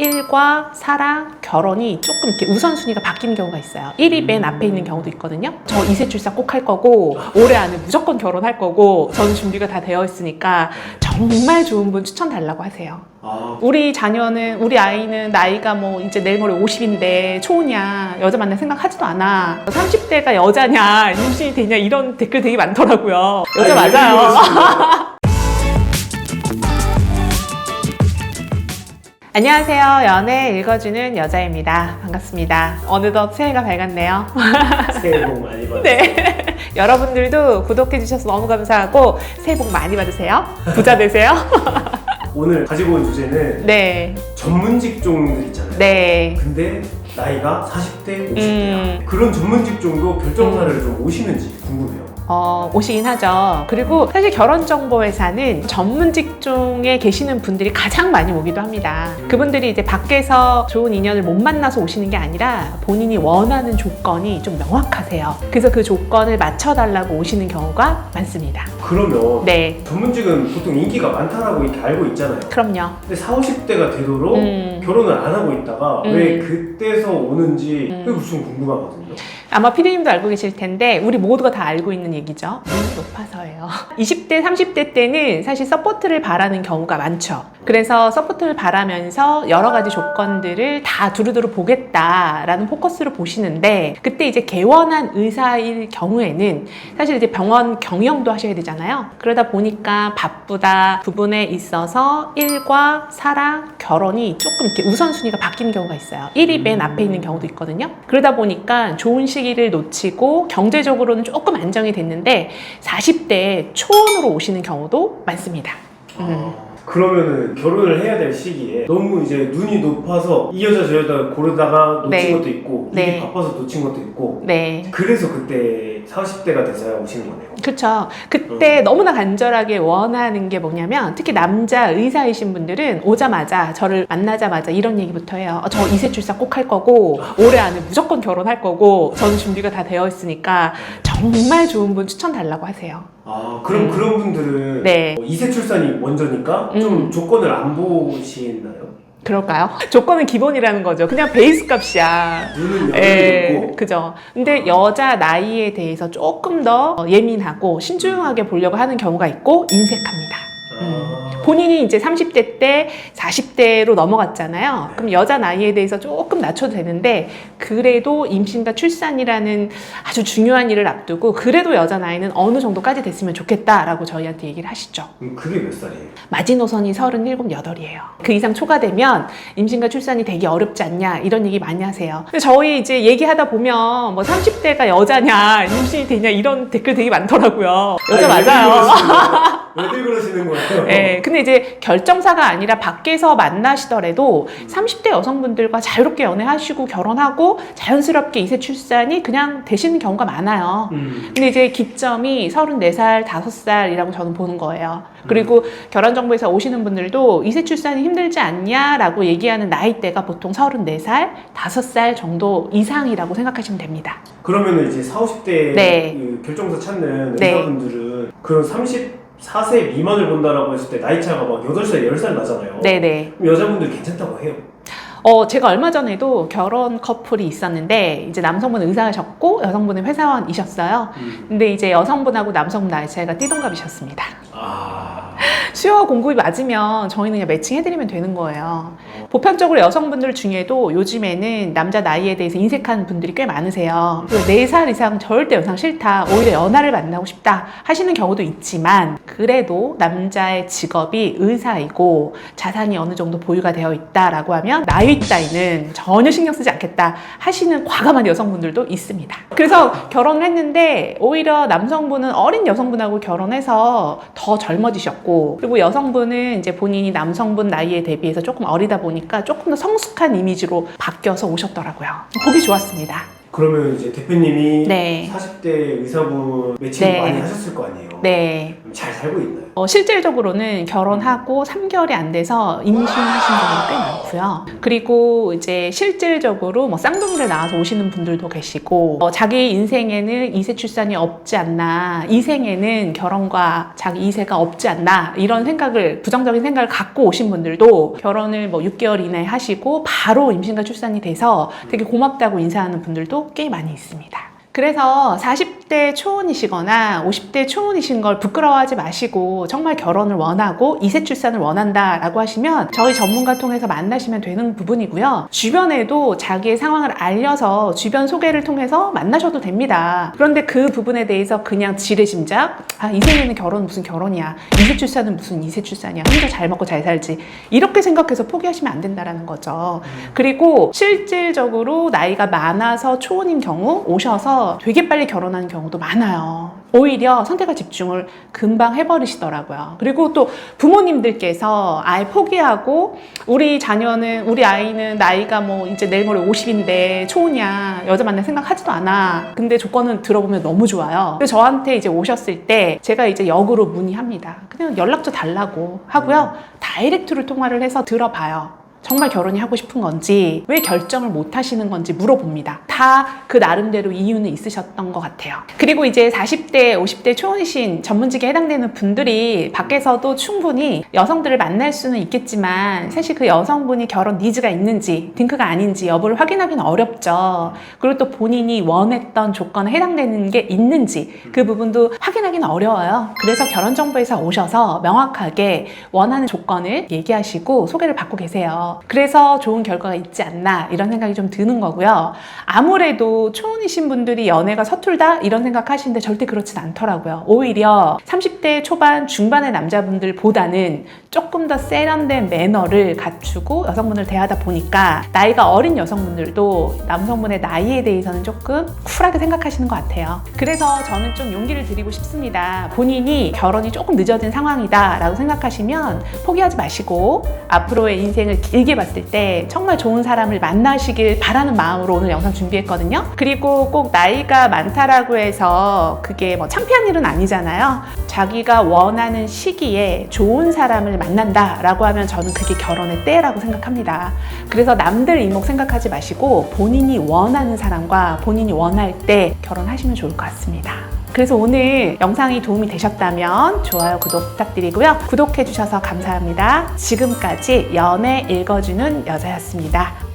일과 사랑, 결혼이 조금 이렇게 우선순위가 바뀌는 경우가 있어요. 1이 맨 앞에 있는 경우도 있거든요. 저 이세 출산 꼭 할 거고 올해 안에 무조건 결혼할 거고 저는 준비가 다 되어 있으니까 정말 좋은 분 추천 달라고 하세요. 우리 아이는 나이가 뭐 이제 내일 모레 50인데 초냐, 여자 만날 생각 하지도 않아, 30대가 여자냐, 임신이 되냐, 이런 댓글 되게 많더라고요. 여자 맞아요. 안녕하세요. 연애 읽어주는 여자입니다. 반갑습니다. 어느덧 새해가 밝았네요. 새해 복 많이 받으세요. 네. 여러분들도 구독해주셔서 너무 감사하고 새해 복 많이 받으세요. 부자 되세요. 오늘 가지고 온 주제는 네. 전문 직종들 있잖아요. 네. 근데 나이가 40대, 50대야. 그런 전문 직종도 결정사를 좀 오시는지 궁금해요. 오시긴 하죠. 그리고 사실 결혼정보회사는 전문 직종에 계시는 분들이 가장 많이 오기도 합니다. 그분들이 이제 밖에서 좋은 인연을 못 만나서 오시는 게 아니라 본인이 원하는 조건이 좀 명확하세요. 그래서 그 조건을 맞춰달라고 오시는 경우가 많습니다. 그러면 네. 전문직은 보통 인기가 많다라고 이렇게 알고 있잖아요. 그럼요. 근데 40, 50대가 되도록 결혼을 안 하고 있다가 왜 그때서 오는지 그게 좀 궁금하거든요. 아마 피디님도 알고 계실 텐데 우리 모두가 다 알고 있는 얘기죠. 눈이 높아서예요. 20대, 30대 때는 사실 서포트를 바라는 경우가 많죠. 그래서 서포트를 바라면서 여러 가지 조건들을 다 두루두루 보겠다라는 포커스로 보시는데, 그때 이제 개원한 의사일 경우에는 사실 이제 병원 경영도 하셔야 되잖아요. 그러다 보니까 바쁘다 부분에 있어서 일과 사랑, 결혼이 조금 이렇게 우선순위가 바뀌는 경우가 있어요. 1이 맨 앞에 있는 경우도 있거든요. 그러다 보니까 좋은 시기를 놓치고 경제적으로는 조금 안정이 됐는데 40대에 초혼으로 오시는 경우도 많습니다. 그러면은 결혼을 해야 될 시기에 너무 이제 눈이 높아서 이 여자 저 여자 고르다가 놓친 네. 것도 있고 네. 이게 바빠서 놓친 것도 있고 네. 그래서 그때 40대가 돼서야 오시는 거네요. 그렇죠. 그때 너무나 간절하게 원하는 게 뭐냐면, 특히 남자 의사이신 분들은 오자마자 저를 만나자마자 이런 얘기부터 해요. 저 이세 출산 꼭 할 거고 올해 안에 무조건 결혼할 거고 저는 준비가 다 되어 있으니까 정말 좋은 분 추천 달라고 하세요. 그럼 그런 분들은 네. 이세 출산이 먼저니까 좀 조건을 안 보시나요? 그럴까요? 조건은 기본이라는 거죠. 그냥 베이스 값이야. 눈은 여전히 높고 그죠. 근데 여자 나이에 대해서 조금 더 예민하고 신중하게 보려고 하는 경우가 있고 인색합니다. 본인이 이제 30대 때 40대로 넘어갔잖아요. 그럼 여자 나이에 대해서 조금 낮춰도 되는데, 그래도 임신과 출산이라는 아주 중요한 일을 앞두고 그래도 여자 나이는 어느 정도까지 됐으면 좋겠다라고 저희한테 얘기를 하시죠. 그게 몇 살이에요? 마지노선이 37, 8이에요. 그 이상 초과되면 임신과 출산이 되게 어렵지 않냐, 이런 얘기 많이 하세요. 근데 저희 이제 얘기하다 보면 뭐 30대가 여자냐, 임신이 되냐, 이런 댓글 되게 많더라고요. 여자 맞아요. 왜들 그러시는 거예요? 네, 근데 이제 결정사가 아니라 밖에서 만나시더라도 30대 여성분들과 자유롭게 연애하시고 결혼하고 자연스럽게 이세 출산이 그냥 되시는 경우가 많아요. 근데 이제 기점이 34살, 5살이라고 저는 보는 거예요. 그리고 결혼정보에서 오시는 분들도 이세 출산이 힘들지 않냐라고 얘기하는 나이대가 보통 34살, 5살 정도 이상이라고 생각하시면 됩니다. 그러면 이제 40, 50대 네. 그 결정사 찾는 네. 의사분들은 그런 34세 미만을 본다라고 했을 때 나이 차가 막 8살, 10살 나잖아요. 네네. 그럼 여자분들 괜찮다고 해요? 제가 얼마 전에도 결혼 커플이 있었는데, 이제 남성분은 의사셨고 여성분은 회사원이셨어요. 근데 이제 여성분하고 남성분 나이 차이가 띠동갑이셨습니다. 수요와 공급이 맞으면 저희는 그냥 매칭해드리면 되는 거예요. 보편적으로 여성분들 중에도 요즘에는 남자 나이에 대해서 인색한 분들이 꽤 많으세요. 4살 이상 절대 연상 싫다, 오히려 연하를 만나고 싶다 하시는 경우도 있지만, 그래도 남자의 직업이 의사이고 자산이 어느 정도 보유가 되어 있다라고 하면 나이 따위는 전혀 신경 쓰지 않겠다 하시는 과감한 여성분들도 있습니다. 그래서 결혼을 했는데 오히려 남성분은 어린 여성분하고 결혼해서 더 젊어지셨고, 그리고 여성분은 이제 본인이 남성분 나이에 대비해서 조금 어리다 보니까 조금 더 성숙한 이미지로 바뀌어서 오셨더라고요. 보기 좋았습니다. 그러면 이제 대표님이 네. 40대 의사분 매칭 네. 많이 하셨을 거 아니에요? 네. 잘 살고 있나요? 실질적으로는 결혼하고 3개월이 안 돼서 임신하신 분들이 꽤 많고요. 그리고 이제 실질적으로 뭐 쌍둥이를 낳아서 오시는 분들도 계시고, 자기 인생에는 2세 출산이 없지 않나, 이 생에는 결혼과 자기 2세가 없지 않나, 이런 생각을, 부정적인 생각을 갖고 오신 분들도 결혼을 뭐 6개월 이내에 하시고 바로 임신과 출산이 돼서 되게 고맙다고 인사하는 분들도 꽤 많이 있습니다. 그래서 40대 초혼이시거나 50대 초혼이신 걸 부끄러워하지 마시고 정말 결혼을 원하고 2세 출산을 원한다라고 하시면 저희 전문가 통해서 만나시면 되는 부분이고요. 주변에도 자기의 상황을 알려서 주변 소개를 통해서 만나셔도 됩니다. 그런데 그 부분에 대해서 그냥 지레짐작, 아, 이 생에는 결혼 무슨 결혼이야, 2세 출산은 무슨 2세 출산이야, 혼자 잘 먹고 잘 살지, 이렇게 생각해서 포기하시면 안 된다라는 거죠. 그리고 실질적으로 나이가 많아서 초혼인 경우 오셔서 되게 빨리 결혼하는 경우도 많아요. 오히려 선택과 집중을 금방 해버리시더라고요. 그리고 또 부모님들께서 아예 포기하고 우리 자녀는, 우리 아이는 나이가 뭐 이제 내일 모레 50인데 초혼이야, 여자 만날 생각하지도 않아. 근데 조건은 들어보면 너무 좋아요. 그래서 저한테 이제 오셨을 때 제가 이제 역으로 문의합니다. 그냥 연락처 달라고 하고요. 다이렉트로 통화를 해서 들어봐요. 정말 결혼이 하고 싶은 건지, 왜 결정을 못 하시는 건지 물어봅니다. 다 그 나름대로 이유는 있으셨던 것 같아요. 그리고 이제 40대, 50대 초혼이신 전문직에 해당되는 분들이 밖에서도 충분히 여성들을 만날 수는 있겠지만 사실 그 여성분이 결혼 니즈가 있는지, 딩크가 아닌지 여부를 확인하기는 어렵죠. 그리고 또 본인이 원했던 조건에 해당되는 게 있는지 그 부분도 확인하기는 어려워요. 그래서 결혼정보회사 오셔서 명확하게 원하는 조건을 얘기하시고 소개를 받고 계세요. 그래서 좋은 결과가 있지 않나, 이런 생각이 좀 드는 거고요. 아무래도 초혼이신 분들이 연애가 서툴다 이런 생각하시는데 절대 그렇진 않더라고요. 오히려 30대 초반 중반의 남자분들보다는 조금 더 세련된 매너를 갖추고 여성분을 대하다 보니까 나이가 어린 여성분들도 남성분의 나이에 대해서는 조금 쿨하게 생각하시는 것 같아요. 그래서 저는 좀 용기를 드리고 싶습니다. 본인이 결혼이 조금 늦어진 상황이다 라고 생각하시면 포기하지 마시고 앞으로의 인생을 길게 봤을 때 정말 좋은 사람을 만나시길 바라는 마음으로 오늘 영상 준비했거든요. 그리고 꼭 나이가 많다라고 해서 그게 뭐 창피한 일은 아니잖아요. 자기가 원하는 시기에 좋은 사람을 만난다라고 하면 저는 그게 결혼의 때라고 생각합니다. 그래서 남들 이목 생각하지 마시고 본인이 원하는 사람과 본인이 원할 때 결혼하시면 좋을 것 같습니다. 그래서 오늘 영상이 도움이 되셨다면 좋아요, 구독 부탁드리고요. 구독해 주셔서 감사합니다. 지금까지 연애 읽어주는 여자였습니다.